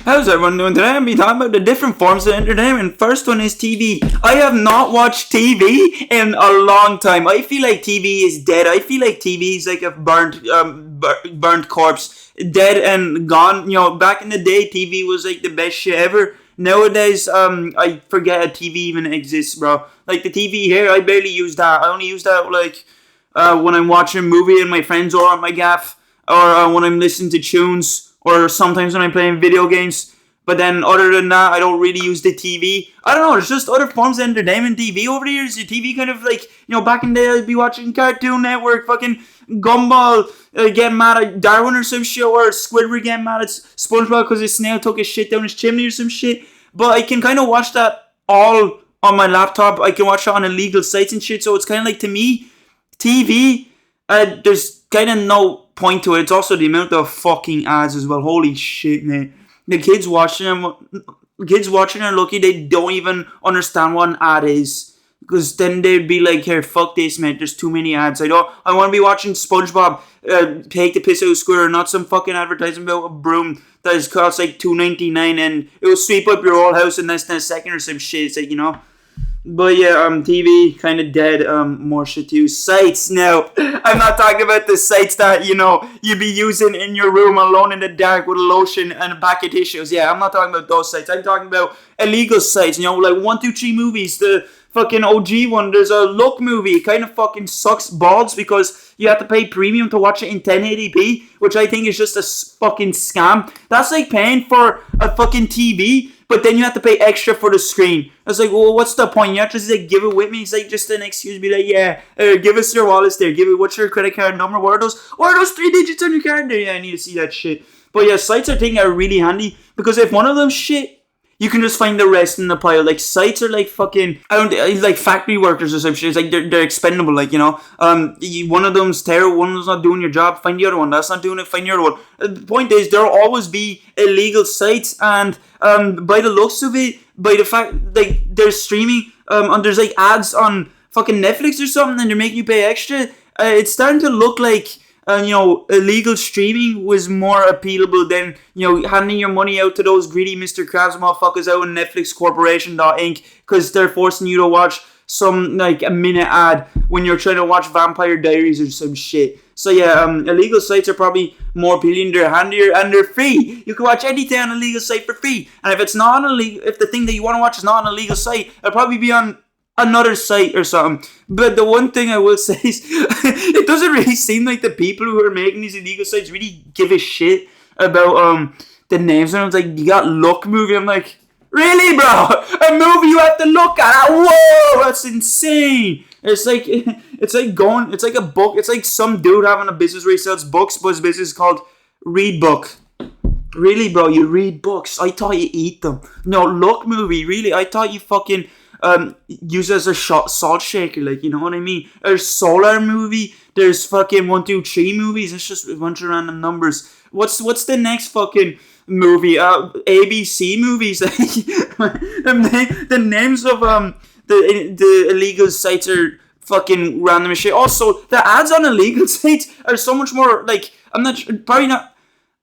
How's everyone doing today? I'm be talking about the different forms of entertainment. First one is TV. I have not watched TV in a long time. I feel like TV is dead. I feel like TV is like a burnt corpse, dead and gone. Back in the day, TV was like the best shit ever. Nowadays, I forget a TV even exists, bro. Like the TV here, I barely use that. I only use that like when I'm watching a movie and my friends are on my gaff, or when I'm listening to tunes, or sometimes when I'm playing video games. But then other than that, I don't really use the TV. I don't know, there's just other forms of entertainment. TV over the years, the TV kind of like, back in the day I'd be watching Cartoon Network, fucking Gumball, getting mad at Darwin or some shit, or Squidward getting mad at SpongeBob because his snail took his shit down his chimney or some shit. But I can kind of watch that all on my laptop. I can watch it on illegal sites and shit. So it's kind of like, to me, TV, there's kind of no point to it. It's also the amount of fucking ads as well. Holy shit, man. The kids watching are lucky they don't even understand what an ad is. Because then they'd be like, here, fuck this, man. There's too many ads. I want to be watching SpongeBob take the piss out of Squirrel, not some fucking advertisement about a broom that is cost like $2.99 and it will sweep up your whole house in less than a second or some shit. It's like, But yeah, TV kind of dead. More shit to use. Sites now. I'm not talking about the sites that you'd be using in your room alone in the dark with a lotion and a pack of tissues. Yeah, I'm not talking about those sites. I'm talking about illegal sites. Like 123 Movies, the fucking OG one. There's a Look movie. It kind of fucking sucks balls because you have to pay premium to watch it in 1080p, which I think is just a fucking scam. That's like paying for a fucking TV. But then you have to pay extra for the screen. I was like, well, what's the point? You have to just like give it with me. It's like just an excuse. Be like, yeah, give us your wallets there. What's your credit card number? What are those 3 digits on your card there? Yeah, I need to see that shit. But yeah, sites I think are really handy because if one of them shit, you can just find the rest in the pile. Like sites are like fucking, like factory workers or some shit. It's like they're expendable. Like one of them's terrible. One of them's not doing your job. Find the other one. That's not doing it. Find the other one. The point is, there'll always be illegal sites, and by the looks of it, by the fact like they're streaming, and there's like ads on fucking Netflix or something, and they're making you pay extra. It's starting to look like. Illegal streaming was more appealable than, handing your money out to those greedy Mr. Krabs motherfuckers out in Netflix Corporation Inc. because they're forcing you to watch some, like, a minute ad when you're trying to watch Vampire Diaries or some shit. So, yeah, illegal sites are probably more appealing. They're handier and they're free. You can watch anything on a legal site for free. And if it's not if the thing that you want to watch is not on a legal site, it'll probably be on another site or something. But the one thing I will say is it doesn't really seem like the people who are making these illegal sites really give a shit about the names. And I was like, you got Look movie. I'm like, really, bro? A movie you have to look at? Whoa, that's insane. It's like a book. It's like some dude having a business where he sells books, but his business is called Read Book. Really, bro? You read books? I thought you eat them. No, Look movie. Really? I thought you fucking use it as a salt shaker, like, you know what I mean? There's Solar movie, there's fucking 123 movies. It's just a bunch of random numbers. What's the next fucking movie? ABC movies. The names of the illegal sites are fucking random as shit. Also, the ads on illegal sites are so much more like, probably not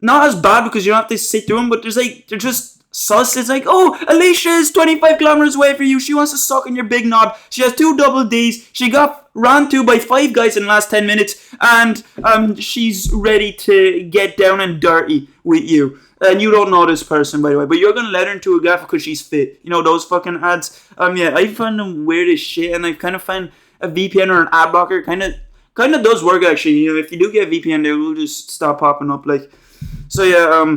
as bad because you don't have to sit through them, but they're just sus. It's like, oh, Alicia is 25 kilometers away from you. She wants to suck on your big knob. She has 2 double Ds. She got ran to by 5 guys in the last 10 minutes. And she's ready to get down and dirty with you. And you don't know this person, by the way. But you're going to let her into a gaff because she's fit. Those fucking ads. Yeah, I find them weird as shit. And I've kind of found a VPN or an ad blocker kind of does work, actually. If you do get a VPN, they will just stop popping up, like. So yeah,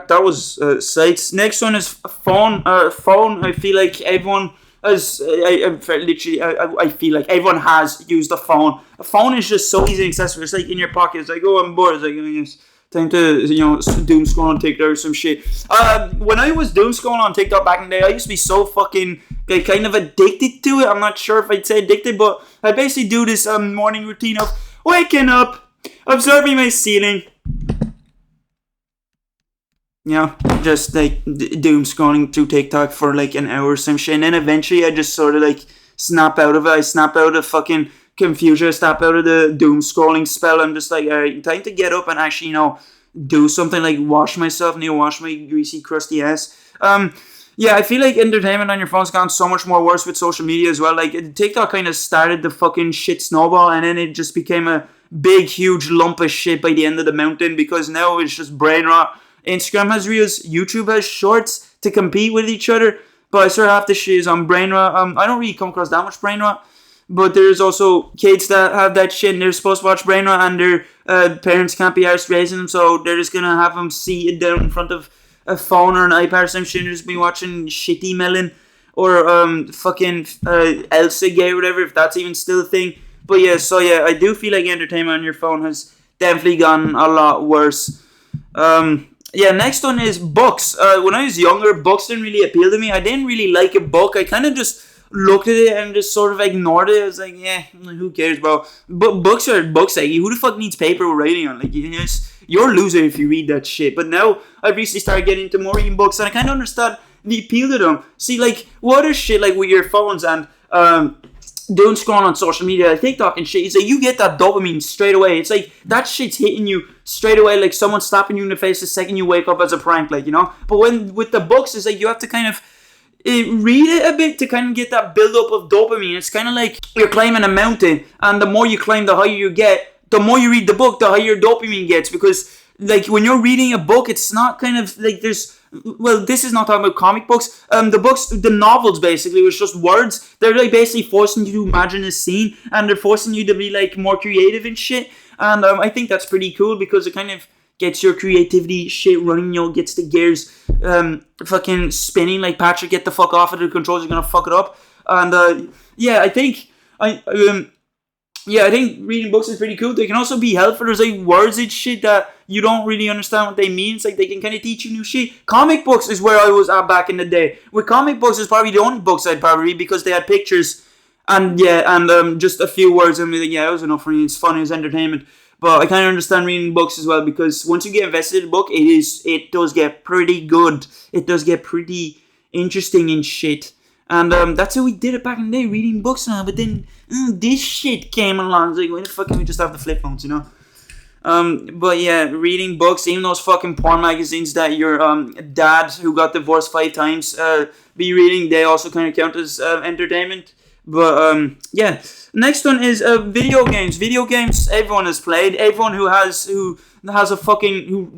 that was sites. Next one is phone. Phone. I feel like everyone has. I feel like everyone has used a phone. A phone is just so easy and accessible. It's like in your pocket. It's like, oh, I'm bored. It's like, yes, time to doom scroll on TikTok or some shit. When I was doom scrolling on TikTok back in the day, I used to be so fucking kind of addicted to it. I'm not sure if I'd say addicted, but I basically do this morning routine of waking up, observing my ceiling. Just like doom scrolling through TikTok for like an hour or some shit. And then eventually I just sort of like snap out of it. I snap out of fucking confusion. I snap out of the doom scrolling spell. I'm just like, alright, time to get up and actually, do something like wash myself, wash my greasy, crusty ass. Yeah, I feel like entertainment on your phone's gone so much more worse with social media as well. Like, TikTok kind of started the fucking shit snowball, and then it just became a big, huge lump of shit by the end of the mountain, because now it's just brain rot. Instagram has Reels, YouTube has Shorts to compete with each other, but I swear half the shit is on brain rot. I don't really come across that much brain rot, but there's also kids that have that shit and they're supposed to watch brain rot, and their parents can't be arsed raising them, so they're just gonna have them seated down in front of a phone or an iPad or some shit and just be watching Shitty Melon or fucking Elsa Gay or whatever, if that's even still a thing. But yeah, so yeah, I do feel like entertainment on your phone has definitely gotten a lot worse. Yeah, next one is books. When I was younger, books didn't really appeal to me. I didn't really like a book. I kind of just looked at it and just sort of ignored it. I was like, yeah, who cares, bro? But books are books. Like, who the fuck needs paper with writing on? Like, you're a loser if you read that shit. But now I've recently started getting into more reading books, and I kind of understand the appeal to them. See, like, what is shit like with your phones and doing scrolling on social media, like TikTok and shit, it's like you get that dopamine straight away. It's like that shit's hitting you straight away, like someone slapping you in the face the second you wake up as a prank, like, But when with the books, it's like you have to kind of read it a bit to kind of get that build up of dopamine. It's kind of like you're climbing a mountain, and the more you climb, the higher you get. The more you read the book, the higher dopamine gets, because like when you're reading a book, it's not kind of like this is not talking about comic books. The novels basically was just words. They're like basically forcing you to imagine a scene, and they're forcing you to be like more creative and shit. And I think that's pretty cool, because it kind of gets your creativity shit running, gets the gears fucking spinning. Like, Patrick, get the fuck off of the controls, you're gonna fuck it up. And yeah, I think I think reading books is pretty cool. They can also be helpful. There's like words and shit that you don't really understand what they mean. It's like they can kind of teach you new shit. Comic books is where I was at back in the day. With comic books, is probably the only books I'd probably read, because they had pictures and just a few words. And like, yeah, it was enough for me. It's funny, it's entertainment. But I kind of understand reading books as well, because once you get invested in a book, it does get pretty good. It does get pretty interesting and shit. And that's how we did it back in the day, reading books now. But then this shit came along. It's like, why the fuck can we just have the flip phones, But yeah, reading books, even those fucking porn magazines that your dad, who got divorced 5 times, be reading, they also kind of count as entertainment. But yeah, next one is video games. Video games everyone has played. Everyone who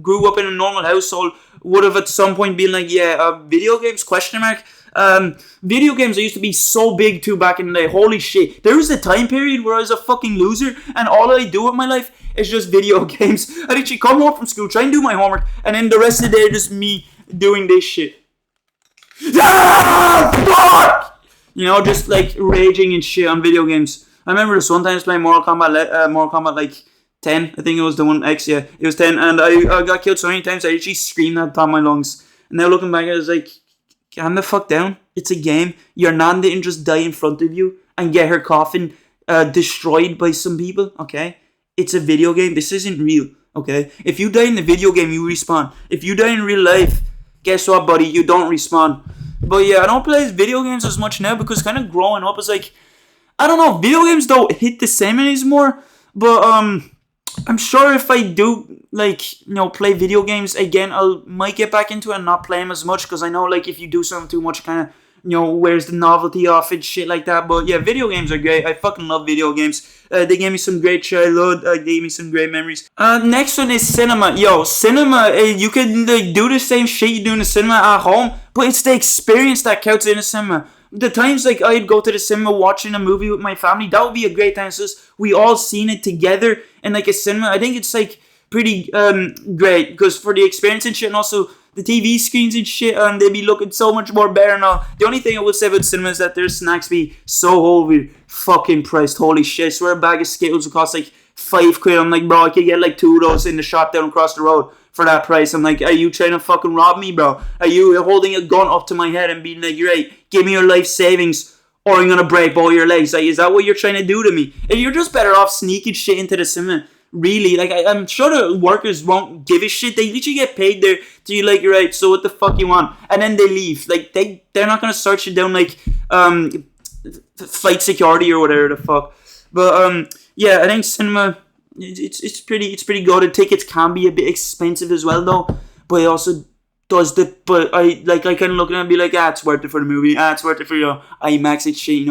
grew up in a normal household would have at some point been like, yeah, video games, question mark. Video games, I used to be so big too back in the day. Holy shit. There was a time period where I was a fucking loser, and all I do with my life is just video games. I'd actually come home from school, try and do my homework, and then the rest of the day just me doing this shit. Ah, fuck! Just like raging and shit on video games. I remember this one time I was playing Mortal Kombat like 10. I think it was the one X, yeah. It was 10, and I got killed so many times I actually screamed at the top of my lungs. And now looking back, I was like, calm the fuck down. It's a game. Your nan didn't just die in front of you and get her coffin destroyed by some people, okay? It's a video game. This isn't real, okay? If you die in the video game, you respawn. If you die in real life, guess what, buddy? You don't respawn. But yeah, I don't play video games as much now, because kind of growing up is like, I don't know, video games don't hit the same anymore. But I'm sure if I do play video games again, might get back into it and not play them as much, because I know like if you do something too much, kind of wears the novelty off and shit like that. But yeah, video games are great. I fucking love video games. They gave me some great childhood. They gave me some great memories. Next one is cinema. Yo, cinema, you can do the same shit you do in the cinema at home, but it's the experience that counts in the cinema. The times like I'd go to the cinema watching a movie with my family, that would be a great time. So we all seen it together in like a cinema. I think it's like pretty great, because for the experience and shit, and also the TV screens and shit, and they be looking so much more better now. The only thing I would say about cinema is that their snacks be so over fucking priced. Holy shit, I swear a bag of Skittles would cost like £5. I'm like, bro, I could get like 2 of those in the shop down across the road for that price. I'm like, are you trying to fucking rob me, bro? Are you holding a gun up to my head and being like, you're right, give me your life savings or I'm gonna break both your legs? Like, is that what you're trying to do to me? If you're just better off sneaking shit into the cinema. Really, like I'm sure the workers won't give a shit. They literally get paid there to be like, right, so what the fuck you want? And then they leave. Like they're not gonna search you down like flight security or whatever the fuck. But yeah, I think cinema it's pretty good. The tickets can be a bit expensive as well though, but it also does but I kind of look at it and be like, it's worth it for the movie, it's worth it for IMAX, it's shit,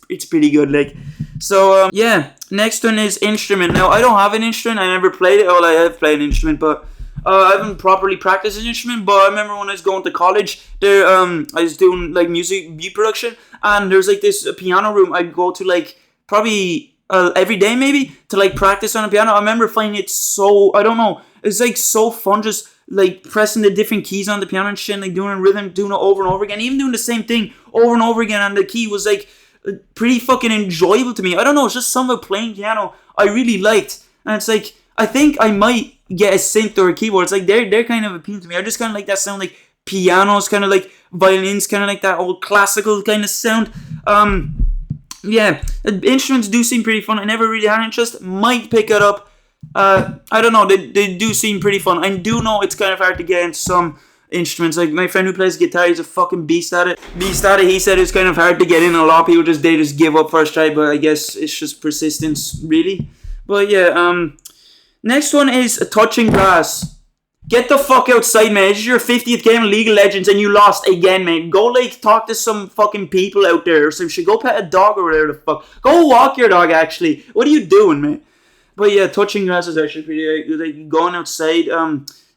it's pretty good, like. So yeah, next one is instrument. Now I don't have an instrument, I never played it. Well, I have played an instrument, but I haven't properly practiced an instrument. But I remember when I was going to college, there I was doing like music beat production, and there's like this piano room I'd go to like probably every day maybe to like practice on a piano. I remember finding it so, I don't know, it's like so fun just like pressing the different keys on the piano and shit, and like doing a rhythm, doing it over and over again, even doing the same thing over and over again, and the key was like pretty fucking enjoyable to me. I don't know, it's just something about playing piano I really liked, and it's like I think I might get a synth or a keyboard. It's like they're kind of appealing to me. I just kind of like that sound, like pianos, kind of like violins, kind of like that old classical kind of sound. Yeah, instruments do seem pretty fun. I never really had an interest. Might pick it up. I don't know. They do seem pretty fun. I do know it's kind of hard to get into some instruments. Like my friend who plays guitar, he's a fucking beast at it. He said it's kind of hard to get in. A lot of people just give up first try. But I guess it's just persistence, really. But yeah. Next one is touching grass. Get the fuck outside, man. This is your 50th game of League of Legends and you lost again, man. Go, like, talk to some fucking people out there or some shit. Go pet a dog or whatever the fuck. Go walk your dog, actually. What are you doing, man? But yeah, touching grass is actually pretty, like, going outside,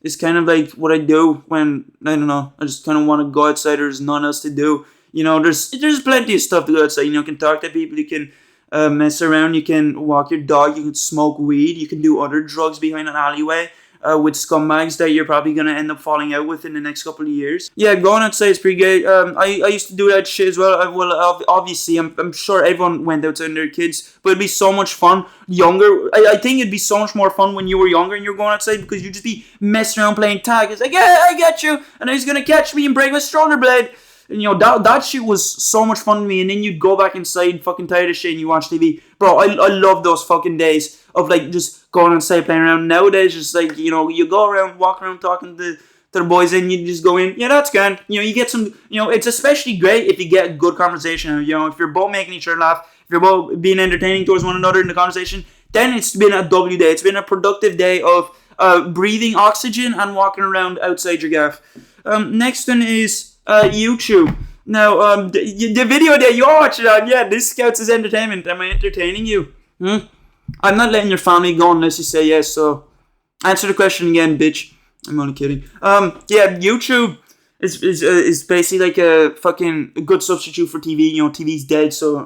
is kind of like what I do when, I don't know, I just kind of want to go outside. There's nothing else to do. You know, there's plenty of stuff to go outside. You know, you can talk to people, you can mess around, you can walk your dog, you can smoke weed, you can do other drugs behind an alleyway. With scumbags that you're probably going to end up falling out with in the next couple of years. Yeah, going outside is pretty good. I used to do that shit as well. Obviously, I'm sure everyone went outside with their kids, but it'd be so much fun younger. I think it'd be so much more fun when you were younger and you're going outside, because you'd just be messing around playing tag. It's like, yeah, I get you, and he's going to catch me and break my shoulder blade. And, you know, that shit was so much fun to me. And then you'd go back inside fucking tired of shit and you watch TV. Bro, I love those fucking days of, like, just going outside playing around. Nowadays, just, like, you know, you go around, walk around talking to the boys, and you just go in, yeah, that's good. You know, you get some, you know, it's especially great if you get a good conversation. You know, if you're both making each other laugh, if you're both being entertaining towards one another in the conversation, then it's been a W day. It's been a productive day of breathing oxygen and walking around outside your gaff. Next one is YouTube. Now, the video that you're watching on, yeah, this counts as entertainment. Am I entertaining you? I'm not letting your family go unless you say yes, so answer the question again, bitch. I'm only kidding. Yeah, YouTube is basically like a fucking good substitute for TV. You know, TV's dead, so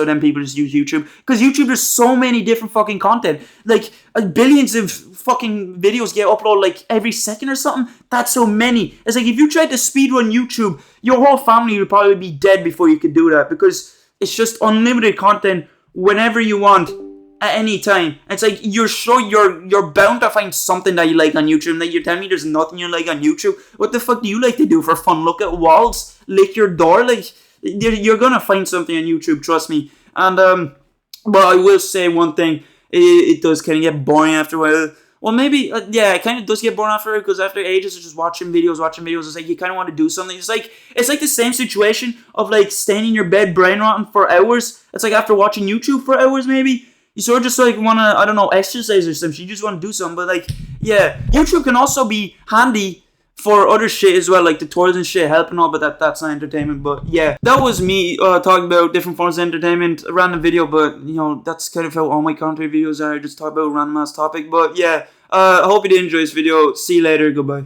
then people just use YouTube. Because YouTube, there's so many different fucking content. Like, billions of fucking videos get uploaded like every second or something. That's so many. It's like if you tried to speedrun YouTube, your whole family would probably be dead before you could do that, because it's just unlimited content whenever you want, at any time. It's like you're bound to find something that you like on YouTube. Like, you're telling me there's nothing you like on YouTube? What the fuck do you like to do for fun? Look at walls, lick your door? Like, you're gonna find something on YouTube, trust me. And but I will say one thing, it does kind of get boring after a while. Well, maybe, yeah, it kind of does get boring after, because after ages of just watching videos, it's like you kind of want to do something. It's like the same situation of, like, staying in your bed brain rotting for hours. It's like after watching YouTube for hours, maybe, you sort of just, like, want to, I don't know, exercise or something. You just want to do something. But, like, yeah, YouTube can also be handy for other shit as well, like tutorials and shit, helping all, but that's not entertainment. But yeah, that was me talking about different forms of entertainment, a random video, but you know, that's kind of how all my content videos are. I just talk about a random ass topic. But yeah, I hope you did enjoy this video. See you later, goodbye.